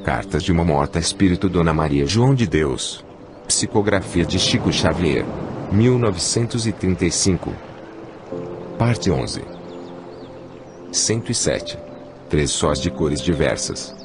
Cartas de uma morta espírito Dona Maria João de Deus. Psicografia de Chico Xavier. 1935. Parte 11. 107. Três sós de cores diversas.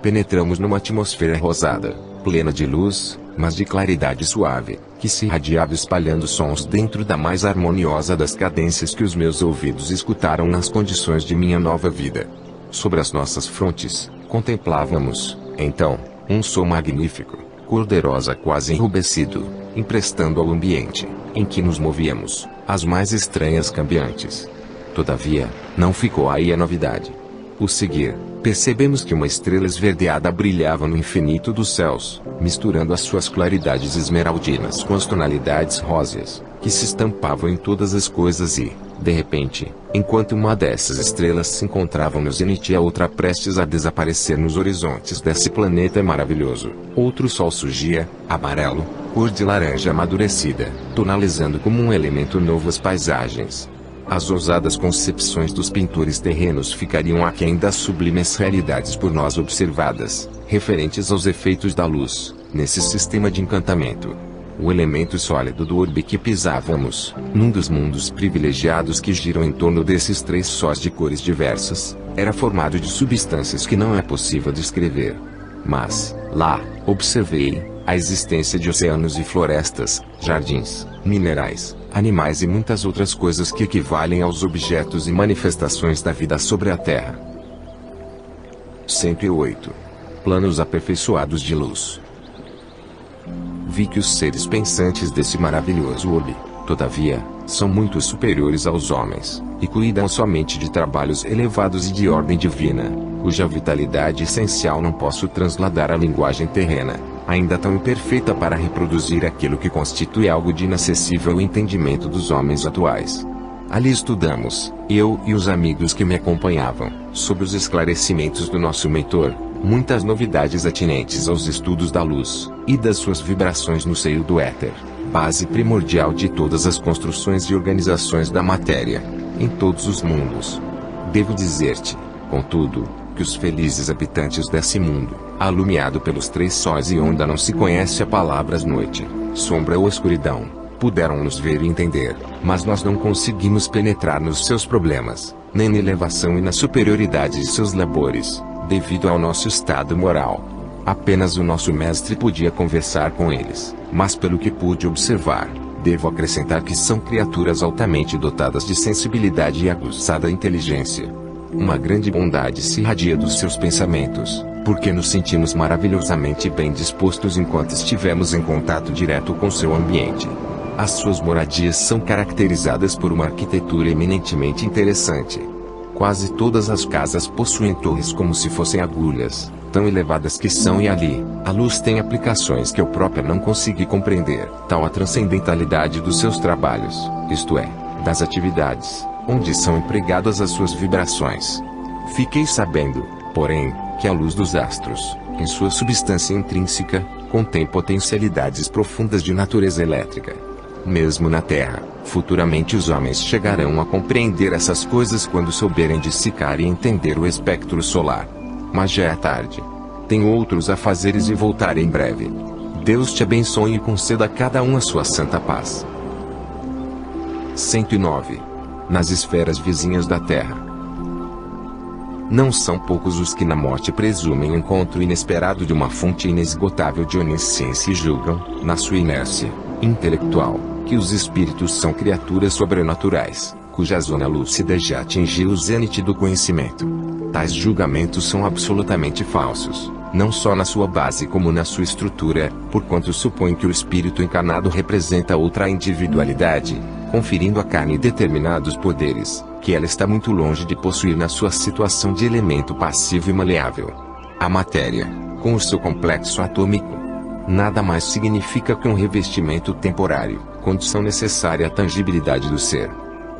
Penetramos numa atmosfera rosada, plena de luz, mas de claridade suave, que se irradiava espalhando sons dentro da mais harmoniosa das cadências que os meus ouvidos escutaram nas condições de minha nova vida. Sobre as nossas frontes, contemplávamos, então, um sol magnífico, cor-de-rosa quase enrubescido, emprestando ao ambiente, em que nos movíamos, as mais estranhas cambiantes. Todavia, não ficou aí a novidade. Ao seguir, percebemos que uma estrela esverdeada brilhava no infinito dos céus, misturando as suas claridades esmeraldinas com as tonalidades róseas, que se estampavam em todas as coisas e, de repente, enquanto uma dessas estrelas se encontrava no zênite e a outra prestes a desaparecer nos horizontes desse planeta maravilhoso, outro sol surgia, amarelo, cor de laranja amadurecida, tonalizando como um elemento novo as paisagens. As ousadas concepções dos pintores terrenos ficariam aquém das sublimes realidades por nós observadas, referentes aos efeitos da luz, nesse sistema de encantamento. O elemento sólido do orbe que pisávamos, num dos mundos privilegiados que giram em torno desses três sós de cores diversas, era formado de substâncias que não é possível descrever. Mas, lá, observei, a existência de oceanos e florestas, jardins, minerais, animais e muitas outras coisas que equivalem aos objetos e manifestações da vida sobre a Terra. 108. Planos aperfeiçoados de luz. Vi que os seres pensantes desse maravilhoso orbe, todavia, são muito superiores aos homens, e cuidam somente de trabalhos elevados e de ordem divina, cuja vitalidade essencial não posso transladar à linguagem terrena, ainda tão imperfeita para reproduzir aquilo que constitui algo de inacessível ao entendimento dos homens atuais. Ali estudamos, eu e os amigos que me acompanhavam, sob os esclarecimentos do nosso mentor, muitas novidades atinentes aos estudos da luz, e das suas vibrações no seio do éter, base primordial de todas as construções e organizações da matéria, em todos os mundos. Devo dizer-te, contudo, que os felizes habitantes desse mundo, alumiado pelos três sóis e onde não se conhece a palavras noite, sombra ou escuridão, puderam nos ver e entender, mas nós não conseguimos penetrar nos seus problemas, nem na elevação e na superioridade de seus labores, devido ao nosso estado moral. Apenas o nosso mestre podia conversar com eles, mas pelo que pude observar, devo acrescentar que são criaturas altamente dotadas de sensibilidade e aguçada inteligência. Uma grande bondade se irradia dos seus pensamentos, porque nos sentimos maravilhosamente bem dispostos enquanto estivemos em contato direto com seu ambiente. As suas moradias são caracterizadas por uma arquitetura eminentemente interessante. Quase todas as casas possuem torres como se fossem agulhas, tão elevadas que são, e ali, a luz tem aplicações que eu própria não consegui compreender, tal a transcendentalidade dos seus trabalhos, isto é, das atividades, onde são empregadas as suas vibrações. Fiquei sabendo, porém, que a luz dos astros, em sua substância intrínseca, contém potencialidades profundas de natureza elétrica. Mesmo na Terra, futuramente os homens chegarão a compreender essas coisas quando souberem dissecar e entender o espectro solar. Mas já é tarde. Tenho outros afazeres e voltarei em breve. Deus te abençoe e conceda a cada um a sua santa paz. 109. Nas esferas vizinhas da Terra. Não são poucos os que na morte presumem o encontro inesperado de uma fonte inesgotável de onisciência e julgam, na sua inércia intelectual, que os espíritos são criaturas sobrenaturais, cuja zona lúcida já atingiu o zênite do conhecimento. Tais julgamentos são absolutamente falsos, não só na sua base como na sua estrutura, porquanto supõem que o espírito encarnado representa outra individualidade, conferindo à carne determinados poderes, que ela está muito longe de possuir na sua situação de elemento passivo e maleável. A matéria, com o seu complexo atômico, nada mais significa que um revestimento temporário, condição necessária à tangibilidade do ser.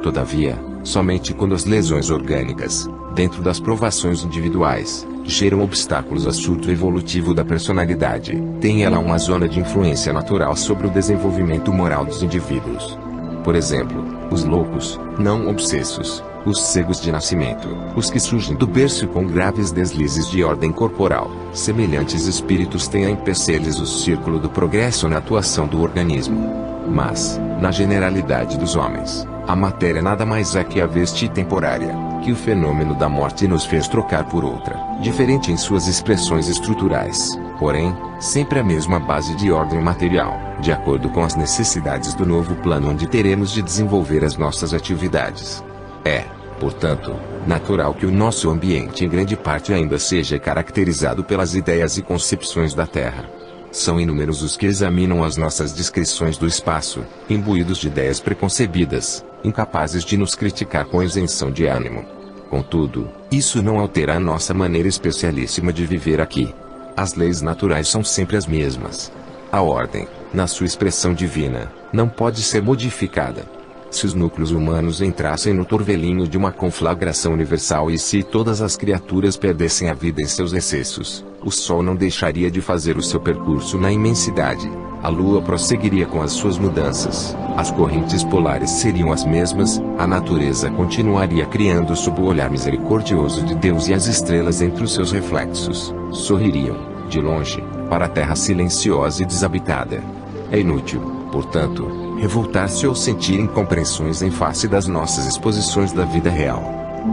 Todavia, somente quando as lesões orgânicas, dentro das provações individuais, geram obstáculos ao surto evolutivo da personalidade, tem ela uma zona de influência natural sobre o desenvolvimento moral dos indivíduos. Por exemplo, os loucos, não obsessos, os cegos de nascimento, os que surgem do berço com graves deslizes de ordem corporal. Semelhantes espíritos têm a empecilhos o círculo do progresso na atuação do organismo. Mas, na generalidade dos homens, a matéria nada mais é que a veste temporária, que o fenômeno da morte nos fez trocar por outra, diferente em suas expressões estruturais, porém, sempre a mesma base de ordem material, de acordo com as necessidades do novo plano onde teremos de desenvolver as nossas atividades. É, portanto, natural que o nosso ambiente em grande parte ainda seja caracterizado pelas ideias e concepções da Terra. São inúmeros os que examinam as nossas descrições do espaço, imbuídos de ideias preconcebidas, incapazes de nos criticar com isenção de ânimo. Contudo, isso não altera a nossa maneira especialíssima de viver aqui. As leis naturais são sempre as mesmas. A ordem, na sua expressão divina, não pode ser modificada. Se os núcleos humanos entrassem no torvelinho de uma conflagração universal e se todas as criaturas perdessem a vida em seus excessos, o Sol não deixaria de fazer o seu percurso na imensidade, a Lua prosseguiria com as suas mudanças, as correntes polares seriam as mesmas, a natureza continuaria criando sob o olhar misericordioso de Deus e as estrelas entre os seus reflexos, sorririam, de longe, para a terra silenciosa e desabitada. É inútil, portanto, revoltar-se ou sentir incompreensões em face das nossas exposições da vida real.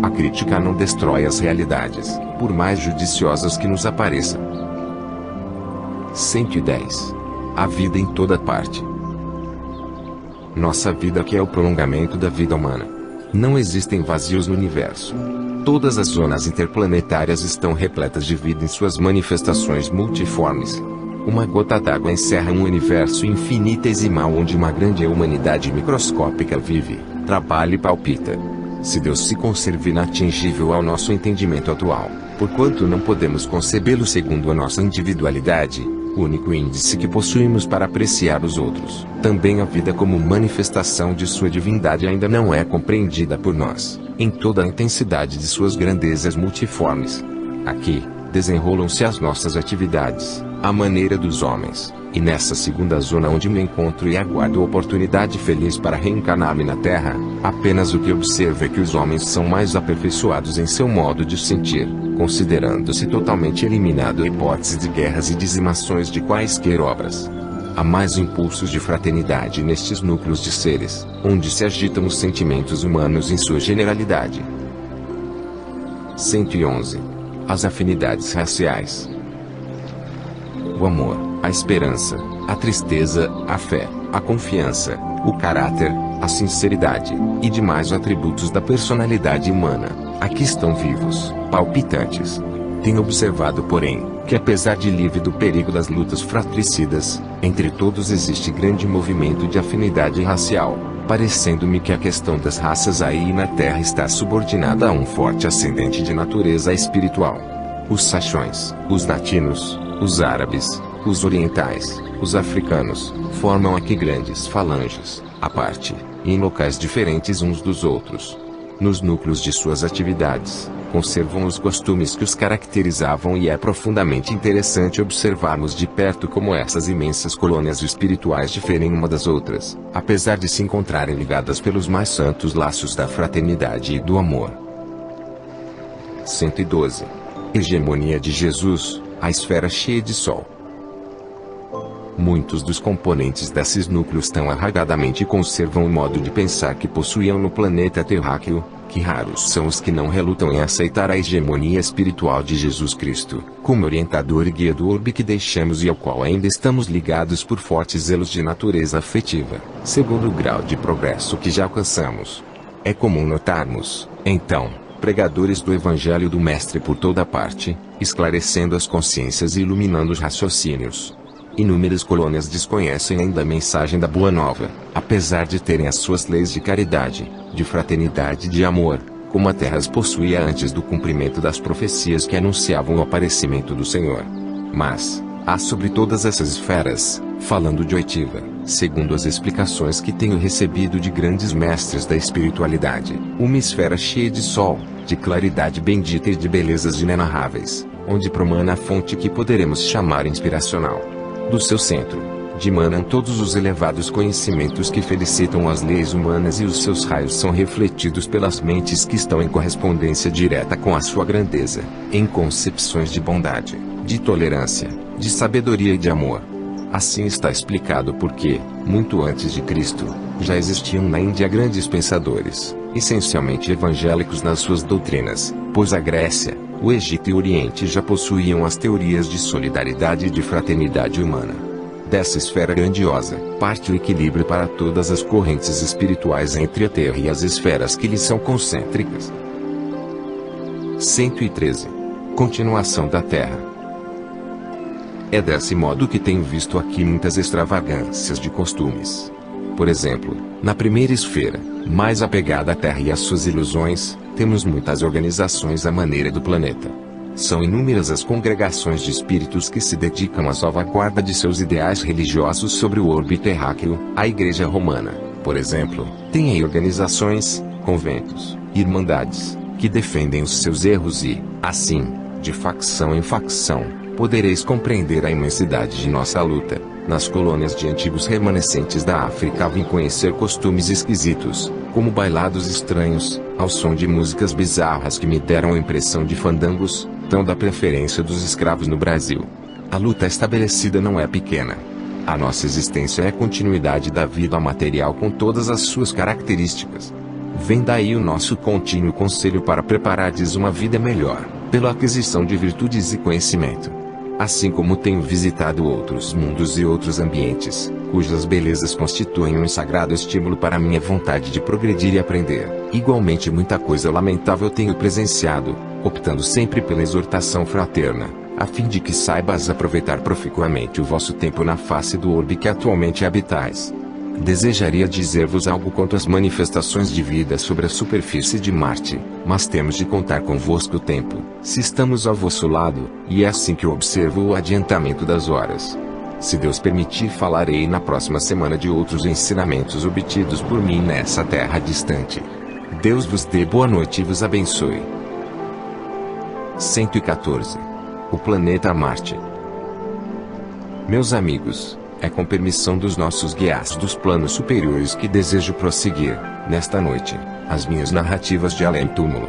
A crítica não destrói as realidades, por mais judiciosas que nos apareçam. 110. A vida em toda parte. Nossa vida que é o prolongamento da vida humana. Não existem vazios no universo. Todas as zonas interplanetárias estão repletas de vida em suas manifestações multiformes. Uma gota d'água encerra um universo infinitesimal onde uma grande humanidade microscópica vive, trabalha e palpita. Se Deus se conserva inatingível ao nosso entendimento atual, porquanto não podemos concebê-lo segundo a nossa individualidade, o único índice que possuímos para apreciar os outros, também a vida como manifestação de sua divindade ainda não é compreendida por nós, em toda a intensidade de suas grandezas multiformes. Aqui, desenrolam-se as nossas atividades, à maneira dos homens, e nessa segunda zona onde me encontro e aguardo a oportunidade feliz para reencarnar-me na Terra, apenas o que observo é que os homens são mais aperfeiçoados em seu modo de sentir, considerando-se totalmente eliminado a hipótese de guerras e dizimações de quaisquer obras. Há mais impulsos de fraternidade nestes núcleos de seres, onde se agitam os sentimentos humanos em sua generalidade. 111. As afinidades raciais. O amor, a esperança, a tristeza, a fé, a confiança, o caráter, a sinceridade, e demais atributos da personalidade humana, aqui estão vivos, palpitantes. Tenho observado, porém, que apesar de livre do perigo das lutas fratricidas, entre todos existe grande movimento de afinidade racial, parecendo-me que a questão das raças aí na Terra está subordinada a um forte ascendente de natureza espiritual. Os saxões, os latinos, os árabes, os orientais, os africanos, formam aqui grandes falanges, à parte, e em locais diferentes uns dos outros. Nos núcleos de suas atividades, conservam os costumes que os caracterizavam e é profundamente interessante observarmos de perto como essas imensas colônias espirituais diferem uma das outras, apesar de se encontrarem ligadas pelos mais santos laços da fraternidade e do amor. 112. Hegemonia de Jesus, a esfera cheia de sol. Muitos dos componentes desses núcleos tão arraigadamente conservam o modo de pensar que possuíam no planeta terráqueo, que raros são os que não relutam em aceitar a hegemonia espiritual de Jesus Cristo, como orientador e guia do orbe que deixamos e ao qual ainda estamos ligados por fortes zelos de natureza afetiva, segundo o grau de progresso que já alcançamos. É comum notarmos, então, pregadores do Evangelho do Mestre por toda parte, esclarecendo as consciências e iluminando os raciocínios. Inúmeras colônias desconhecem ainda a mensagem da Boa Nova, apesar de terem as suas leis de caridade, de fraternidade e de amor, como a Terra as possuía antes do cumprimento das profecias que anunciavam o aparecimento do Senhor. Mas, há sobre todas essas esferas, falando de oitiva, segundo as explicações que tenho recebido de grandes mestres da espiritualidade, uma esfera cheia de sol, de claridade bendita e de belezas inenarráveis, onde promana a fonte que poderemos chamar inspiracional. Do seu centro, dimanam todos os elevados conhecimentos que felicitam as leis humanas, e os seus raios são refletidos pelas mentes que estão em correspondência direta com a sua grandeza, em concepções de bondade, de tolerância, de sabedoria e de amor. Assim está explicado porque, muito antes de Cristo, já existiam na Índia grandes pensadores, essencialmente evangélicos nas suas doutrinas, pois a Grécia, o Egito e o Oriente já possuíam as teorias de solidariedade e de fraternidade humana. Dessa esfera grandiosa, parte o equilíbrio para todas as correntes espirituais entre a Terra e as esferas que lhe são concêntricas. 113. Continuação da Terra. É desse modo que tenho visto aqui muitas extravagâncias de costumes. Por exemplo, na primeira esfera, mais apegada à Terra e às suas ilusões, temos muitas organizações à maneira do planeta. São inúmeras as congregações de espíritos que se dedicam à salvaguarda de seus ideais religiosos sobre o orbe terráqueo. A Igreja Romana, por exemplo, tem aí organizações, conventos, irmandades, que defendem os seus erros e, assim, de facção em facção, podereis compreender a imensidade de nossa luta. Nas colônias de antigos remanescentes da África vim conhecer costumes esquisitos, como bailados estranhos, ao som de músicas bizarras que me deram a impressão de fandangos, tão da preferência dos escravos no Brasil. A luta estabelecida não é pequena. A nossa existência é a continuidade da vida material com todas as suas características. Vem daí o nosso contínuo conselho para preparardes uma vida melhor, pela aquisição de virtudes e conhecimento. Assim como tenho visitado outros mundos e outros ambientes, cujas belezas constituem um sagrado estímulo para minha vontade de progredir e aprender, igualmente muita coisa lamentável tenho presenciado, optando sempre pela exortação fraterna, a fim de que saibas aproveitar proficuamente o vosso tempo na face do orbe que atualmente habitais. Desejaria dizer-vos algo quanto às manifestações de vida sobre a superfície de Marte, mas temos de contar convosco o tempo, se estamos ao vosso lado, e é assim que eu observo o adiantamento das horas. Se Deus permitir, falarei na próxima semana de outros ensinamentos obtidos por mim nessa terra distante. Deus vos dê boa noite e vos abençoe. 114. O planeta Marte. Meus amigos, é com permissão dos nossos guias dos planos superiores que desejo prosseguir, nesta noite, as minhas narrativas de além-túmulo.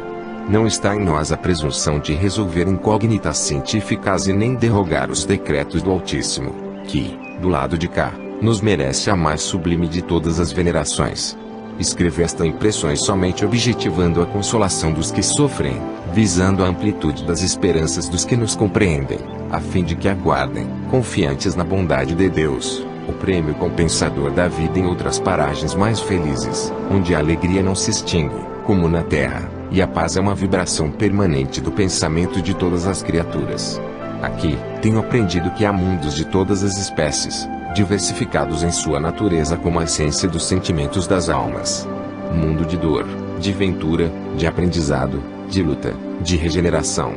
Não está em nós a presunção de resolver incógnitas científicas e nem derrogar os decretos do Altíssimo, que, do lado de cá, nos merece a mais sublime de todas as venerações. Escrevo esta impressões somente objetivando a consolação dos que sofrem, visando a amplitude das esperanças dos que nos compreendem, a fim de que aguardem, confiantes na bondade de Deus, o prêmio compensador da vida em outras paragens mais felizes, onde a alegria não se extingue, como na terra, e a paz é uma vibração permanente do pensamento de todas as criaturas. Aqui, tenho aprendido que há mundos de todas as espécies, diversificados em sua natureza como a essência dos sentimentos das almas. Mundo de dor, de ventura, de aprendizado, de luta, de regeneração.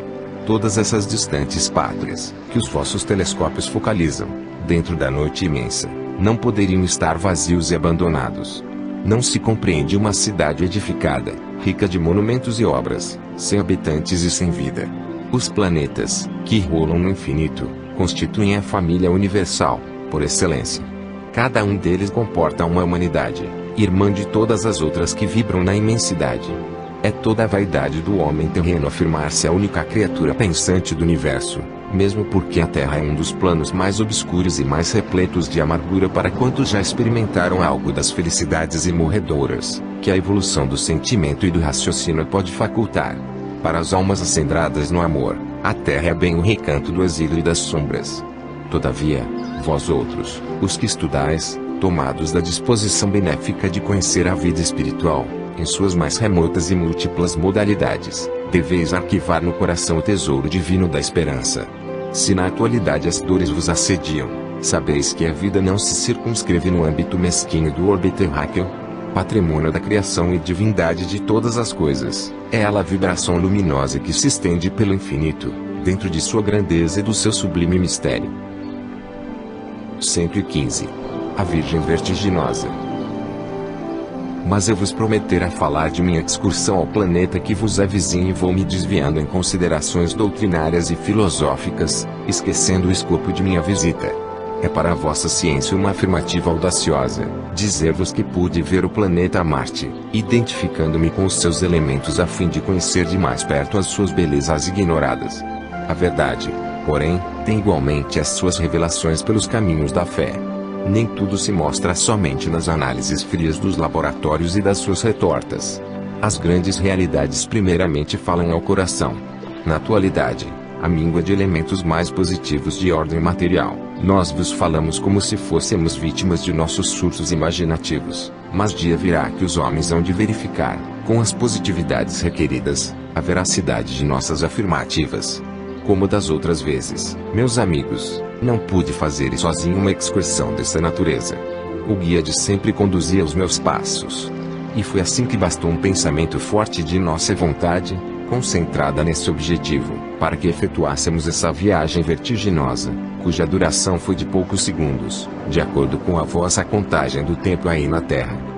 Todas essas distantes pátrias, que os vossos telescópios focalizam, dentro da noite imensa, não poderiam estar vazios e abandonados. Não se compreende uma cidade edificada, rica de monumentos e obras, sem habitantes e sem vida. Os planetas, que rolam no infinito, constituem a família universal, por excelência. Cada um deles comporta uma humanidade, irmã de todas as outras que vibram na imensidade. É toda a vaidade do homem terreno afirmar-se a única criatura pensante do universo, mesmo porque a Terra é um dos planos mais obscuros e mais repletos de amargura para quantos já experimentaram algo das felicidades imorredoras, que a evolução do sentimento e do raciocínio pode facultar. Para as almas acendradas no amor, a Terra é bem o recanto do exílio e das sombras. Todavia, vós outros, os que estudais, tomados da disposição benéfica de conhecer a vida espiritual, em suas mais remotas e múltiplas modalidades, deveis arquivar no coração o tesouro divino da esperança. Se na atualidade as dores vos assediam, sabeis que a vida não se circunscreve no âmbito mesquinho do orbe terráqueo, patrimônio da criação e divindade de todas as coisas. É ela a vibração luminosa que se estende pelo infinito, dentro de sua grandeza e do seu sublime mistério. 115. A Virgem Vertiginosa. Mas eu vos prometera falar de minha excursão ao planeta que vos é vizinho e vou me desviando em considerações doutrinárias e filosóficas, esquecendo o escopo de minha visita. É para a vossa ciência uma afirmativa audaciosa, dizer-vos que pude ver o planeta Marte, identificando-me com os seus elementos a fim de conhecer de mais perto as suas belezas ignoradas. A verdade, porém, tem igualmente as suas revelações pelos caminhos da fé. Nem tudo se mostra somente nas análises frias dos laboratórios e das suas retortas. As grandes realidades primeiramente falam ao coração. Na atualidade, a míngua de elementos mais positivos de ordem material, nós vos falamos como se fôssemos vítimas de nossos surtos imaginativos, mas dia virá que os homens hão de verificar, com as positividades requeridas, a veracidade de nossas afirmativas. Como das outras vezes, meus amigos, não pude fazer sozinho uma excursão dessa natureza. O guia de sempre conduzia os meus passos. E foi assim que bastou um pensamento forte de nossa vontade, concentrada nesse objetivo, para que efetuássemos essa viagem vertiginosa, cuja duração foi de poucos segundos, de acordo com a vossa contagem do tempo aí na Terra.